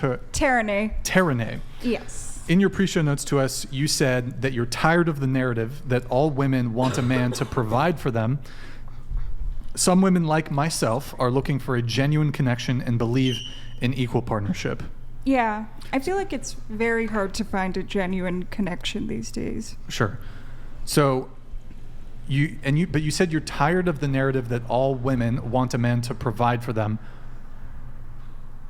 Terene. Yes. In your pre-show notes to us, you said that you're tired of the narrative that all women want a man to provide for them. Some women, like myself, are looking for a genuine connection and believe in equal partnership. Yeah. I feel like it's very hard to find a genuine connection these days. Sure. So, but you said you're tired of the narrative that all women want a man to provide for them.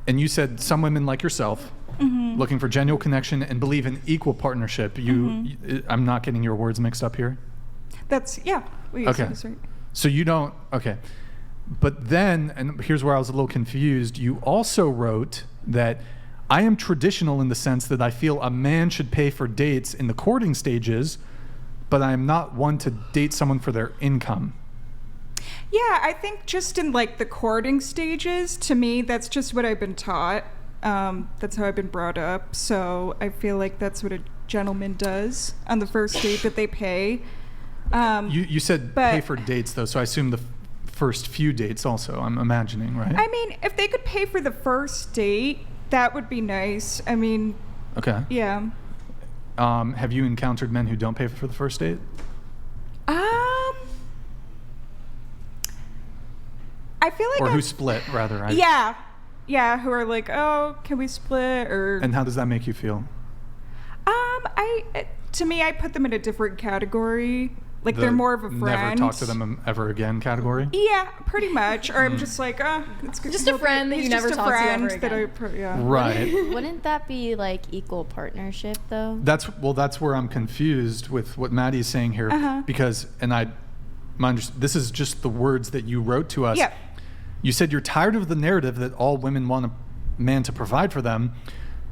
And you said some women, like yourself, looking for genuine connection and believe in equal partnership. I'm not getting your words mixed up here? What you said is right. So you don't, okay. But then, and here's where I was a little confused, you also wrote that I am traditional in the sense that I feel a man should pay for dates in the courting stages, but I am not one to date someone for their income. Yeah, I think just in like the courting stages, to me, that's just what I've been taught. That's how I've been brought up. So I feel like that's what a gentleman does on the first date, that they pay. You said pay for dates, though, so I assume the first few dates also, I'm imagining, right? I mean, if they could pay for the first date, that would be nice. I mean... Okay. Yeah. Have you encountered men who don't pay for the first date? I feel like... Or who split, rather, right? Yeah. Yeah, who are like, oh, can we split, or... And how does that make you feel? To me, I put them in a different category. Like, they're more of a friend. Never talk to them ever again category? Yeah, pretty much. Or I'm just like, it's just a friend that you never talk to ever again. Right. Wouldn't that be like equal partnership, though? That's where I'm confused with what Maddie's saying here, because, and this is just the words that you wrote to us. Yeah. You said you're tired of the narrative that all women want a man to provide for them.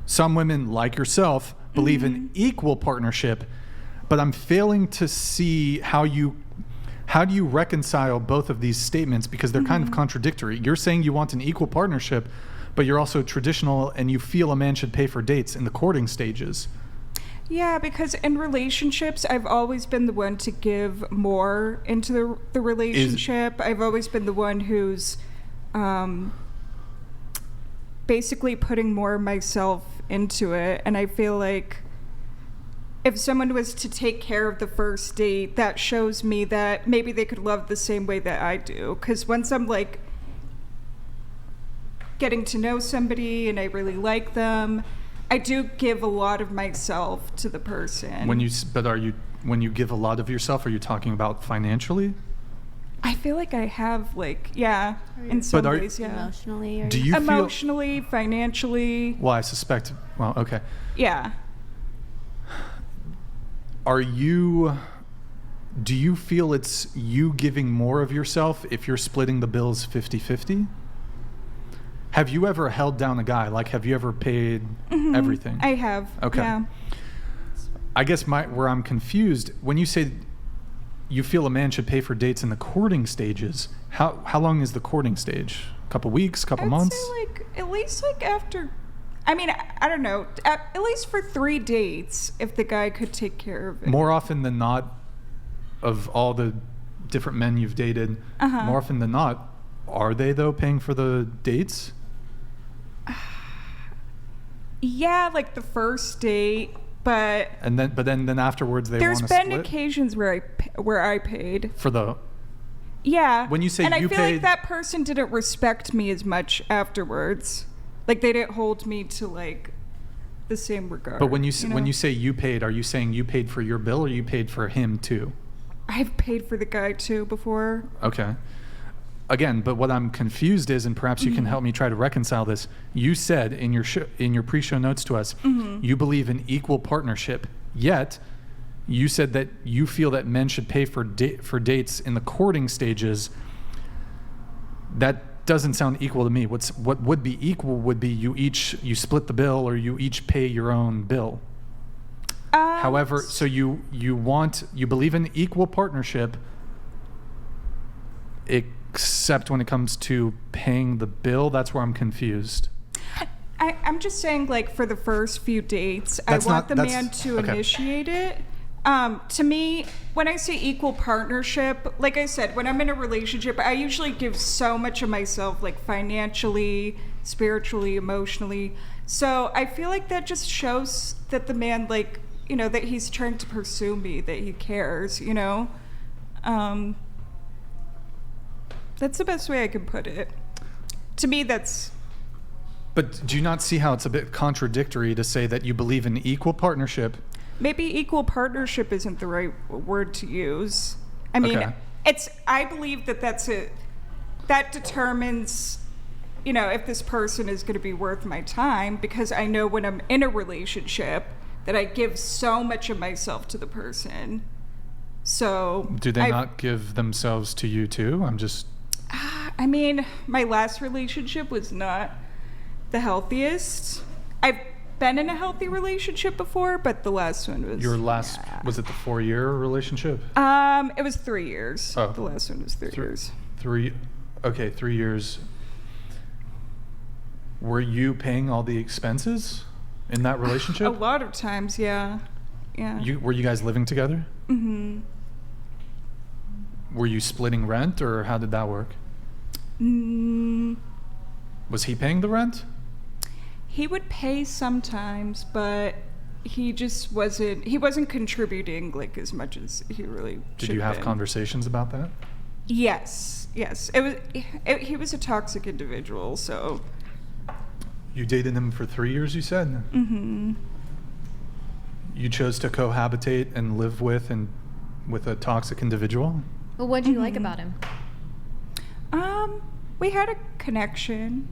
Some women, like yourself, believe in equal partnership, but I'm failing to see how do you reconcile both of these statements, because they're kind of contradictory. You're saying you want an equal partnership, but you're also traditional and you feel a man should pay for dates in the courting stages. Yeah, because in relationships, I've always been the one to give more into the relationship. I've always been the one who's basically putting more of myself into it. And I feel like if someone was to take care of the first date, that shows me that maybe they could love the same way that I do. Because once I'm like getting to know somebody and I really like them, I do give a lot of myself to the person. When you give a lot of yourself, are you talking about financially? I feel like I have, like, in some ways, yeah. Emotionally? Do you emotionally, financially? Well, I suspect. Well, okay. Yeah. Do you feel it's you giving more of yourself if you're splitting the bills 50-50? Have you ever held down a guy? Like, have you ever paid everything? I have. Okay. Yeah. I guess where I'm confused, when you say you feel a man should pay for dates in the courting stages, how long is the courting stage? A couple weeks, couple months? I'd say like at least like after, I mean, I don't know, at least for 3 dates, if the guy could take care of it. More often than not, of all the different men you've dated, more often than not, are they though paying for the dates? Yeah, like the first date. But then afterwards they want to split? There's been occasions where I paid. For the... Yeah. When you say and you I feel like that person didn't respect me as much afterwards. Like, they didn't hold me to, like, the same regard. But when you say you paid, are you saying you paid for your bill or you paid for him too? I've paid for the guy too before. Okay. Again, but what I'm confused is, and perhaps you can help me try to reconcile this, you said in your pre-show notes to us, you believe in equal partnership, yet you said that you feel that men should pay for dates in the courting stages. That doesn't sound equal to me. What would be equal would be you split the bill or you each pay your own bill. However, so you believe in equal partnership, except when it comes to paying the bill. That's where I'm confused. I'm just saying, like, for the first few dates, I want the man to initiate it. To me, when I say equal partnership, like I said, when I'm in a relationship, I usually give so much of myself, like financially, spiritually, emotionally. So I feel like that just shows that the man, like, you know, that he's trying to pursue me, that he cares, you know? That's the best way I can put it. To me, that's... But do you not see how it's a bit contradictory to say that you believe in equal partnership? Maybe equal partnership isn't the right word to use. I mean, Okay. I believe that that determines, you know, if this person is going to be worth my time, because I know when I'm in a relationship that I give so much of myself to the person. So Do they not give themselves to you too? I mean, my last relationship was not the healthiest. I've been in a healthy relationship before, but the last one was... Your last, was it the 4-year relationship? It was 3 years. Oh. The last one was 3 years. 3 years. Were you paying all the expenses in that relationship? A lot of times, yeah. Yeah. Were you guys living together? Mm-hmm. Were you splitting rent, or how did that work? Was he paying the rent? He would pay sometimes, but he just wasn't contributing like as much as he really should. Did you have conversations about that? Yes. He was a toxic individual, so. You dated him for 3 years, you said? Mm-hmm. You chose to cohabitate and live with a toxic individual? Well, what do you like about him? We had a connection.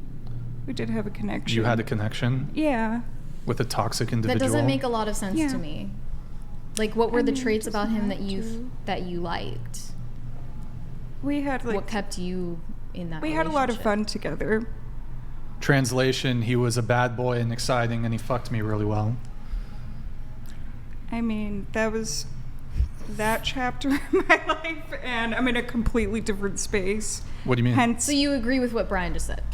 We did have a connection. You had a connection? Yeah. With a toxic individual? That doesn't make a lot of sense to me. Like, what were the traits about him that you liked? We had what kept you in that relationship? We had a lot of fun together. Translation, he was a bad boy and exciting, and he fucked me really well. I mean, that was that chapter of my life, and I'm in a completely different space. What do you mean? Hence, so you agree with what Brian just said?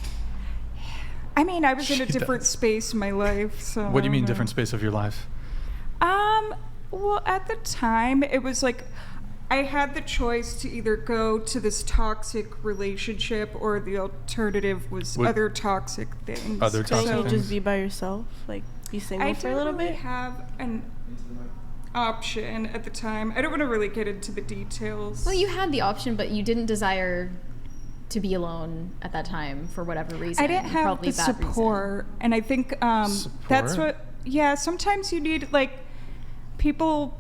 I mean, I was in a different space in my life, so... What do you mean, different space of your life? Well, at the time, it was like I had the choice to either go to this toxic relationship, or the alternative was other toxic things. Other toxic Can't you things? just be by yourself? Like, be single for a little bit? I didn't really have an option at the time. I don't want to really get into the details. Well, you had the option, but you didn't desire to be alone at that time for whatever reason. I didn't have probably the bad support, reason. and I think that's what. Yeah, sometimes you need like people.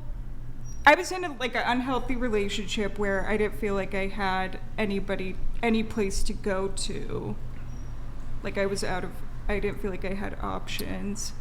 I was in an unhealthy relationship where I didn't feel like I had any place to go to. Like I didn't feel like I had options.